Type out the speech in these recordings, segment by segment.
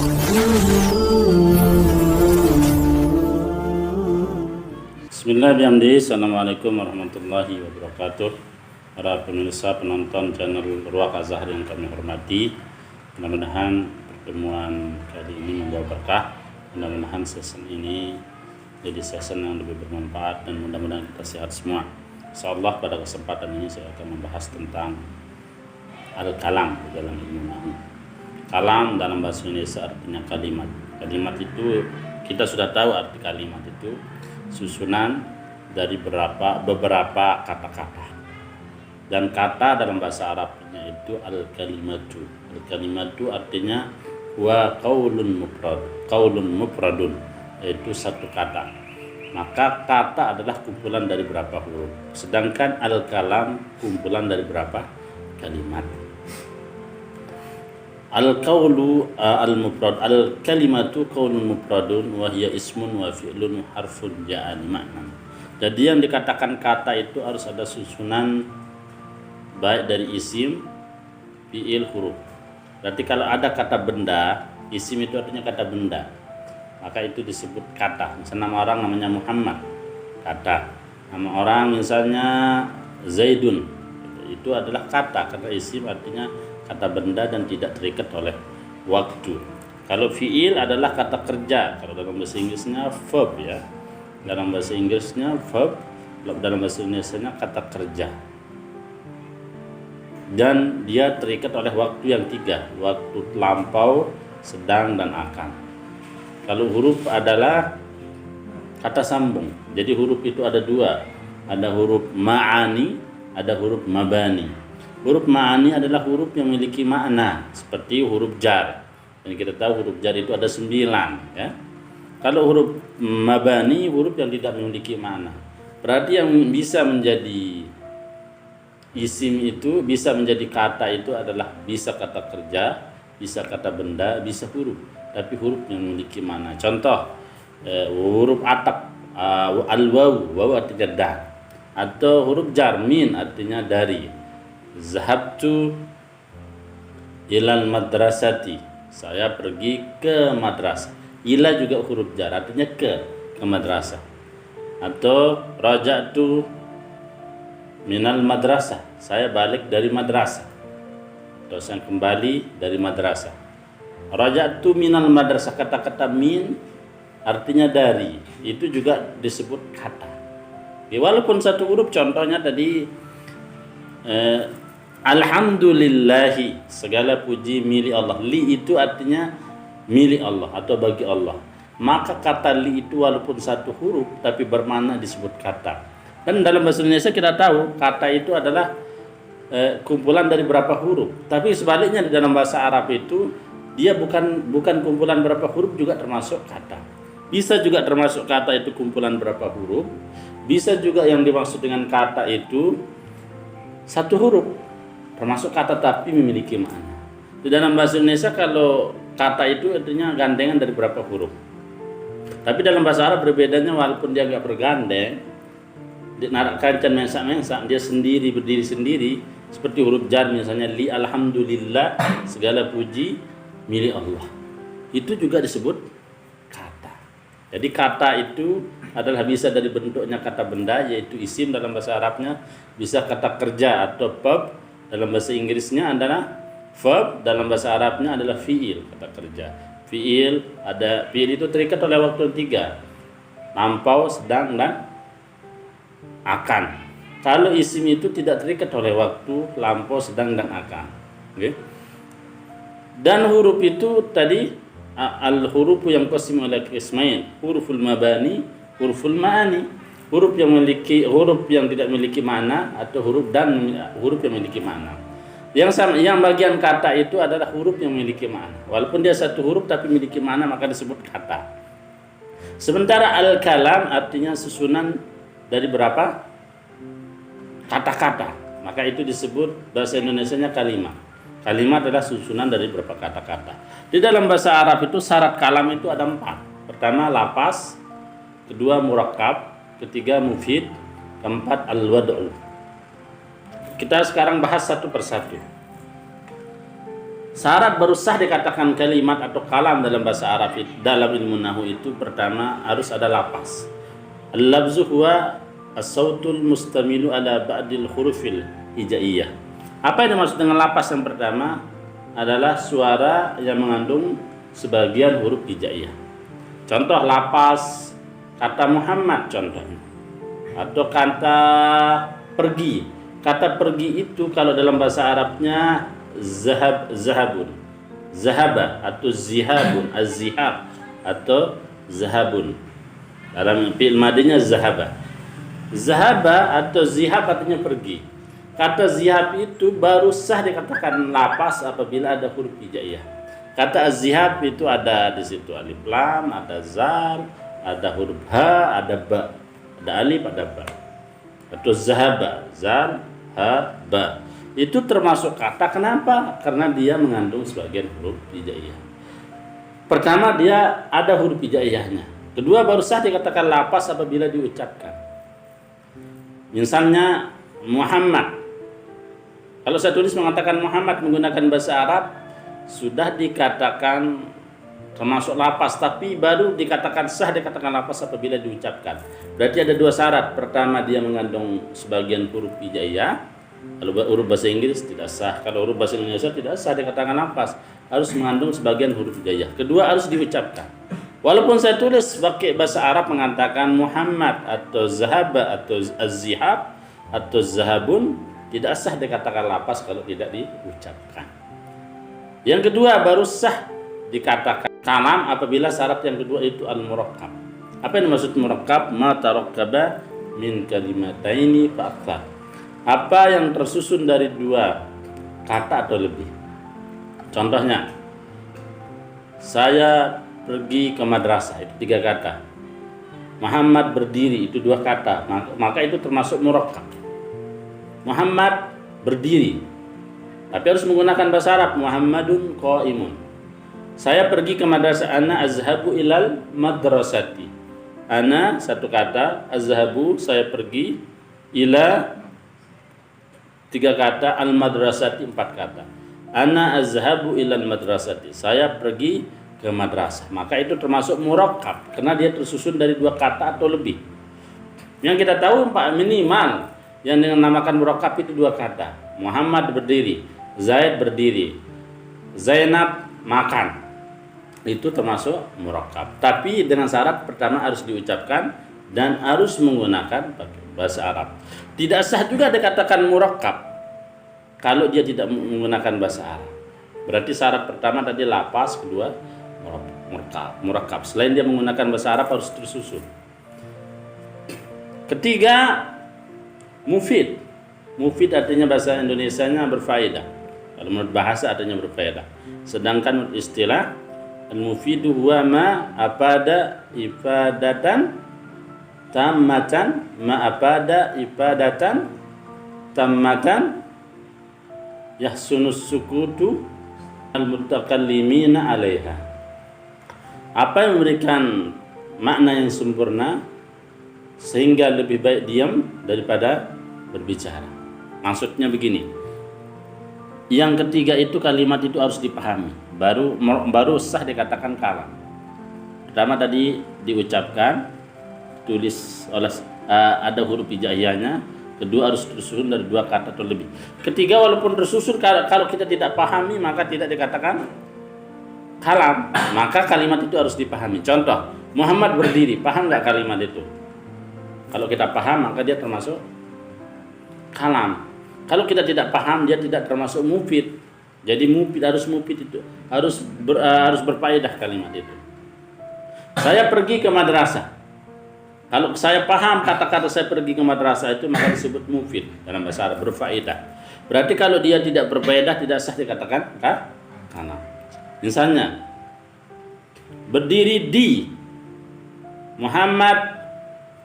Bismillahirrahmanirrahim. Assalamualaikum warahmatullahi wabarakatuh. Para pemirsa penonton channel Ruwaq Az-Zahar yang kami hormati, mudah-mudahan pertemuan kali ini membawa berkah. Mudah-mudahan season ini jadi season yang lebih bermanfaat dan mudah-mudahan kita sehat semua. Insyaallah pada kesempatan ini saya akan membahas tentang al-kalam di dalam ilmu nahwu. Kalam dalam bahasa Indonesia artinya kalimat. Kalimat itu kita sudah tahu arti kalimat itu susunan dari beberapa kata-kata. Dan kata dalam bahasa Arabnya itu al-kalimatu. Al-kalimatu artinya wa qaulun mufradun, yaitu satu kata. Maka kata adalah kumpulan dari berapa huruf. Sedangkan al-kalam kumpulan dari berapa kalimat. Al-qawlu al-mufrad, al-kalimatu qawlun mufradun wa hiya ismun wa fi'lun harfun ja'ani ma'nan. Jadi yang dikatakan kata itu harus ada susunan baik dari isim, fi'il, huruf. Berarti kalau ada kata benda, isim itu artinya kata benda, maka itu disebut kata. Misalnya nama orang namanya Muhammad, kata. Nama orang misalnya Zaidun, itu adalah kata. Karena isim artinya kata benda dan tidak terikat oleh waktu. Kalau fiil adalah kata kerja. Kalau dalam bahasa Inggrisnya verb ya. Dalam bahasa Inggrisnya verb, dalam bahasa Indonesianya kata kerja. Dan dia terikat oleh waktu yang tiga, waktu lampau, sedang, dan akan. Kalau huruf adalah kata sambung. Jadi huruf itu ada dua. Ada huruf ma'ani, ada huruf mabani. Huruf ma'ani adalah huruf yang memiliki makna, seperti huruf jar. Dan kita tahu huruf jar itu ada 9 ya. Kalau huruf mabani, huruf yang tidak memiliki makna. Berarti yang bisa menjadi isim itu, bisa menjadi kata itu adalah bisa kata kerja, bisa kata benda, bisa huruf. Tapi huruf yang memiliki makna. Contoh huruf atap, al-waw, waw artinya dan. Atau huruf jar, min artinya dari. Zahabtu ilal madrasati, saya pergi ke madrasah. Ila juga huruf jar, artinya ke madrasah. Atau raja'tu minal madrasah, saya balik dari madrasah. Atau saya kembali dari madrasah. Raja'tu minal madrasah, kata-kata min artinya dari, itu juga disebut kata. Ya, walaupun satu huruf, contohnya tadi alhamdulillahi, segala puji milik Allah. Li itu artinya milik Allah atau bagi Allah. Maka kata li itu walaupun satu huruf tapi bermakna disebut kata. Dan dalam bahasa Indonesia kita tahu kata itu adalah kumpulan dari berapa huruf. Tapi sebaliknya di dalam bahasa Arab itu dia bukan kumpulan berapa huruf juga termasuk kata. Bisa juga termasuk kata itu kumpulan berapa huruf. Bisa juga yang dimaksud dengan kata itu satu huruf, termasuk kata tapi memiliki makna. Di dalam bahasa Indonesia kalau kata itu artinya gandengan dari berapa huruf. Tapi dalam bahasa Arab berbedanya, walaupun dia nggak bergandeng, narak kancan mensak-mensak, dia sendiri, berdiri sendiri, seperti huruf jar misalnya li alhamdulillah, segala puji milik Allah. Itu juga disebut kata. Jadi kata itu adalah bisa dari bentuknya kata benda, yaitu isim dalam bahasa Arabnya, bisa kata kerja atau verb. Dalam bahasa Inggrisnya adalah verb, dalam bahasa Arabnya adalah fiil, kata kerja. Fiil itu terikat oleh waktu tiga, lampau, sedang, dan akan. Kalau isim itu tidak terikat oleh waktu, lampau, sedang, dan akan. Okay? Dan huruf itu tadi al-hurufu yang qasim ala qismain, huruful mabani, huruful ma'ani. Huruf yang tidak memiliki makna atau huruf yang memiliki makna. Yang bagian kata itu adalah huruf yang memiliki makna. Walaupun dia satu huruf tapi memiliki makna, maka disebut kata. Sementara al-kalam artinya susunan dari berapa kata-kata, maka itu disebut bahasa Indonesianya kalimat. Kalimat adalah susunan dari beberapa kata-kata. Di dalam bahasa Arab itu syarat kalam itu ada 4. Pertama lapas, kedua murakkab, ketiga mufid, keempat al-wad'u. Kita sekarang bahas satu persatu. Syarat baru sah dikatakan kalimat atau kalam dalam bahasa Arab dalam ilmu nahwu itu pertama harus ada lapas. Al-lafzu huwa as-sautul mustamilu ala ba'dil hurufil hijaiyah. Apa yang dimaksud dengan lapas yang pertama adalah suara yang mengandung sebagian huruf hijaiyah. Contoh lapas kata Muhammad contohnya. Atau kata pergi. Kata pergi itu kalau dalam bahasa Arabnya zahabun, zahaba atau zihabun, az-zihab atau zahabun. Dalam fi'il madinya zahaba. Zahaba atau zihab artinya pergi. Kata zihab itu baru sah dikatakan lapas apabila ada huruf hijaiyah. Kata az-zihab itu ada di situ alif lam, ada zal, ada huruf ha, ada ba, ada alif, ada ba. Atau zahaba, zal, ha, ba. Itu termasuk kata, kenapa? Karena dia mengandung sebagian huruf hijaiyah. Pertama dia ada huruf hijaiyahnya. Kedua baru sah dikatakan lapas apabila diucapkan. Misalnya Muhammad. Kalau saya tulis mengatakan Muhammad menggunakan bahasa Arab sudah dikatakan termasuk lapas, tapi baru dikatakan sah dikatakan lapas apabila diucapkan. Berarti ada dua syarat. Pertama dia mengandung sebagian huruf hijaiyah. Kalau huruf bahasa Inggris tidak sah. Kalau huruf bahasa Indonesia tidak sah dikatakan lapas. Harus mengandung sebagian huruf hijaiyah. Kedua harus diucapkan. Walaupun saya tulis pakai bahasa Arab mengatakan Muhammad atau zahaba atau az-zihab atau zahabun, tidak sah dikatakan lapas kalau tidak diucapkan. Yang kedua baru sah dikatakan kalam apabila syarat yang kedua itu al-murakkab. Apa yang dimaksud murakkab? Ma tarakkaba min kalimataini fa aktsar. Apa yang tersusun dari dua kata atau lebih. Contohnya, saya pergi ke madrasah, itu tiga kata. Muhammad berdiri, itu dua kata, maka itu termasuk murakkab. Muhammad berdiri, tapi harus menggunakan bahasa Arab. Muhammadun qaimun. Saya pergi ke madrasah. Ana azhabu ilal madrasati. Ana satu kata, azhabu saya pergi, ila tiga kata, al madrasati empat kata. Ana azhabu ilal madrasati. Saya pergi ke madrasah. Maka itu termasuk murakkab karena dia tersusun dari dua kata atau lebih. Yang kita tahu Pak minimal yang dinamakan murakkab itu dua kata. Muhammad berdiri, Zaid berdiri, Zainab makan. Itu termasuk murakkab. Tapi dengan syarat pertama harus diucapkan dan harus menggunakan bahasa Arab. Tidak sah juga dikatakan murakkab kalau dia tidak menggunakan bahasa Arab. Berarti syarat pertama tadi lapas, kedua murakkab. Selain dia menggunakan bahasa Arab harus tersusun. Ketiga, mufid. Mufid artinya bahasa Indonesianya berfaedah. Kalau menurut bahasa artinya berfaedah. Sedangkan menurut istilah al-mufidu huwa ma apada ifadatan tammatan, ma apada ifadatan tammatan yahsunus sukutu al-mutakallimina 'alaiha. Apa yang memberikan makna yang sempurna sehingga lebih baik diam daripada berbicara. Maksudnya begini. Yang ketiga itu kalimat itu harus dipahami. Baru sah dikatakan kalam. Pertama tadi diucapkan, tulis oleh ada huruf hijaiyahnya. Kedua harus tersusun dari dua kata atau lebih. Ketiga walaupun tersusun kalau kita tidak pahami maka tidak dikatakan kalam. Maka kalimat itu harus dipahami. Contoh, Muhammad berdiri, paham nggak kalimat itu? Kalau kita paham maka dia termasuk kalam. Kalau kita tidak paham dia tidak termasuk mufid. Jadi harus mufid itu harus berfaedah kalimat itu. Saya pergi ke madrasah. Kalau saya paham kata-kata saya pergi ke madrasah itu maka disebut mufid dalam bahasa Arab, berfaedah. Berarti kalau dia tidak berfaedah tidak sah dikatakan kalam. Misalnya berdiri di, Muhammad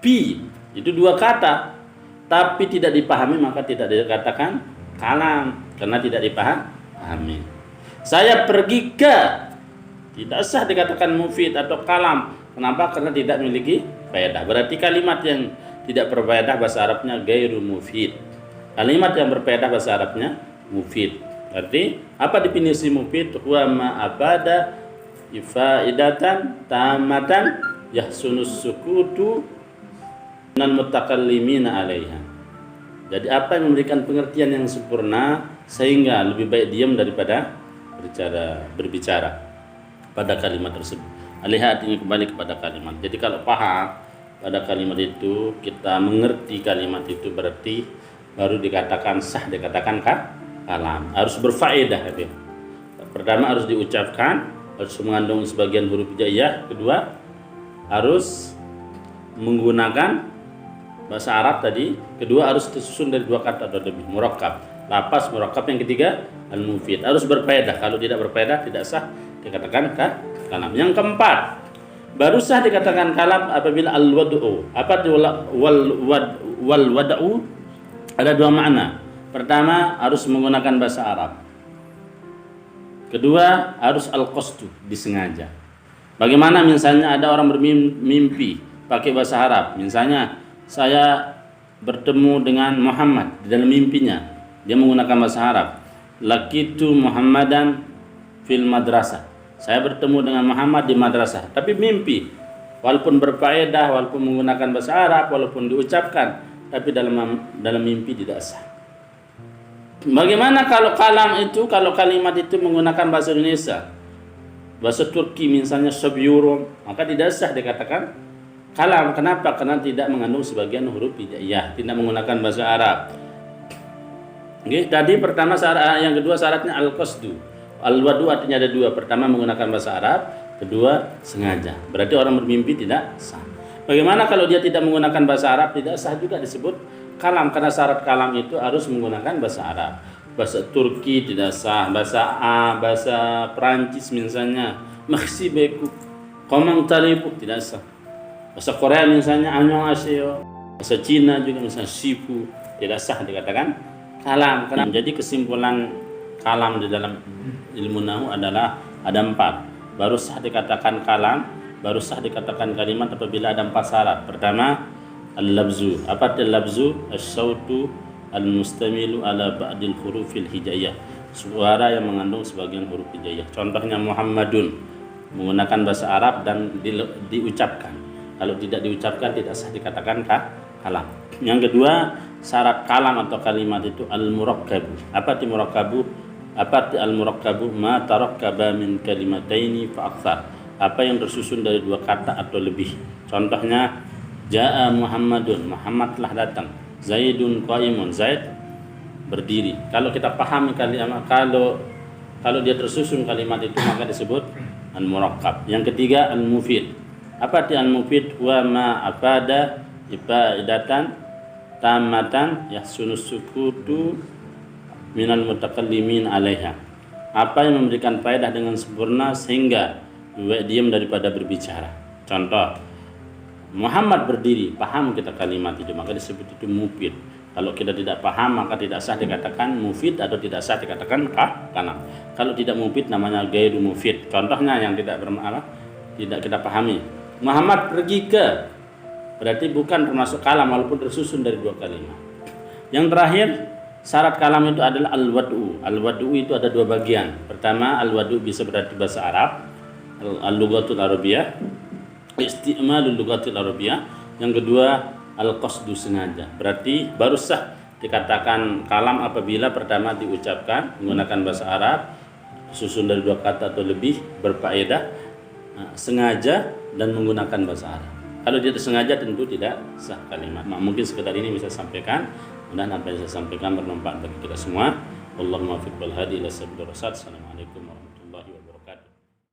pi, itu dua kata tapi tidak dipahami maka tidak dikatakan kalam karena tidak dipahami. Saya pergi ke, tidak sah dikatakan mufid atau kalam. Kenapa? Karena tidak memiliki faedah. Berarti kalimat yang tidak berfaedah bahasa Arabnya gairu mufid. Kalimat yang berfaedah bahasa Arabnya mufid. Berarti apa definisi mufid? Huwa ma abada ifaidatan tamatan yahsunus sukutu nan mutakallimina 'alaiha. Jadi apa yang memberikan pengertian yang sempurna sehingga lebih baik diam daripada berbicara pada kalimat tersebut. Alaiha artinya kembali kepada kalimat. Jadi kalau paham pada kalimat itu, kita mengerti kalimat itu, berarti baru dikatakan sah, dikatakan kalam. Harus berfaedah. Pertama harus diucapkan, harus mengandung sebagian huruf hijaiyah. Kedua harus menggunakan bahasa Arab tadi. Kedua harus tersusun dari dua kata atau lebih, murakkab, lapas murakkab. Yang ketiga al-mufid, harus berfaedah. Kalau tidak berfaedah tidak sah dikatakan kalam. Yang keempat, baru sah dikatakan kalam apabila al-wad'u. Apa itu wal wad'u? Ada dua makna. Pertama harus menggunakan bahasa Arab. Kedua harus al-qasdu, disengaja. Bagaimana misalnya ada orang bermimpi pakai bahasa Arab. Misalnya saya bertemu dengan Muhammad di dalam mimpinya, dia menggunakan bahasa Arab. Laqitu Muhammadan fil madrasah. Saya bertemu dengan Muhammad di madrasah, tapi mimpi. Walaupun berfaedah, walaupun menggunakan bahasa Arab, walaupun diucapkan, tapi dalam mimpi tidak sah. Bagaimana kalau kalau kalimat itu menggunakan bahasa Indonesia, bahasa Turki misalnya sabyurum, maka tidak sah dikatakan kalam. Kenapa? Karena tidak mengandung sebagian huruf hijaiyah, tidak menggunakan bahasa Arab. Oke, tadi pertama syarat, yang kedua syaratnya al-qasdu. Al-wadu artinya ada dua. Pertama menggunakan bahasa Arab, kedua sengaja. Berarti orang bermimpi tidak sah. Bagaimana kalau dia tidak menggunakan bahasa Arab? Tidak sah juga disebut kalam, karena syarat kalam itu harus menggunakan bahasa Arab. Bahasa Turki tidak sah, bahasa Perancis misalnya maksi beku, komang talibu tidak sah. Bahasa Korea misalnya annyeonghaseyo, bahasa Cina juga misalnya shifu, tidak sah dikatakan kalam. Karena jadi kesimpulan kalam di dalam ilmu nahwu adalah ada 4. Baru sah dikatakan kalam, baru sah dikatakan kalimat apabila ada 4 syarat. Pertama al-labzu. Apa itu labzu? As-sautu al-mustamilu ala ba'dil hurufil hijaiyah. Suara yang mengandung sebagian huruf hijaiyah. Contohnya Muhammadun, menggunakan bahasa Arab dan diucapkan. Kalau tidak diucapkan tidak sah dikatakan kalam. Yang kedua, syarat kalam atau kalimat itu al-murakkabu. Apa itu murakkabu? Apa itu al-murakkabu? Ma tarakkaba min kalimataini fa aktsar. Apa yang tersusun dari 2 kata atau lebih. Contohnya Ja'a Muhammadun, Muhammad telah datang. Zaidun qaimun, Zaid berdiri. Kalau kita pahami kalimat, kalau dia tersusun kalimat itu maka disebut al-murakkab. Yang ketiga al-mufid. Apa itu al-mufid? Wa ma afada ifaidatan tamatan yahsunus sukutu minal mutakallimin 'alaiha. Apa yang memberikan faedah dengan sempurna sehingga diam daripada berbicara. Contoh, Muhammad berdiri, paham kita kalimat itu, maka disebut itu mufid. Kalau kita tidak paham maka tidak sah dikatakan mufid atau tidak sah dikatakan kalam. Kalau tidak mufid namanya ghairu mufid. Contohnya yang tidak bermakna, tidak kita pahami. Muhammad pergi ke, berarti bukan termasuk kalam walaupun tersusun dari 2 kalimat. Yang terakhir, syarat kalam itu adalah al-wad'u. Al-wad'u itu ada 2 bagian. Pertama, al-wad'u bisa berarti bahasa Arab, al-lughatul arabiyyah, isti'malul lughatil arabiyyah. Yang kedua al-qasdu, sengaja. Berarti baru sah dikatakan kalam apabila pertama diucapkan menggunakan bahasa Arab, susun dari 2 kata atau lebih, berfaedah, sengaja dan menggunakan bahasa Arab. Kalau tidak sengaja tentu tidak sah kalimat. Mungkin sekedar ini bisa sampaikan, dan apa yang saya sampaikan bermanfaat bagi kita semua. Wallahul muwaffiq wal hadi ila sabilir rasyad. Assalamualaikum warahmatullahi wabarakatuh.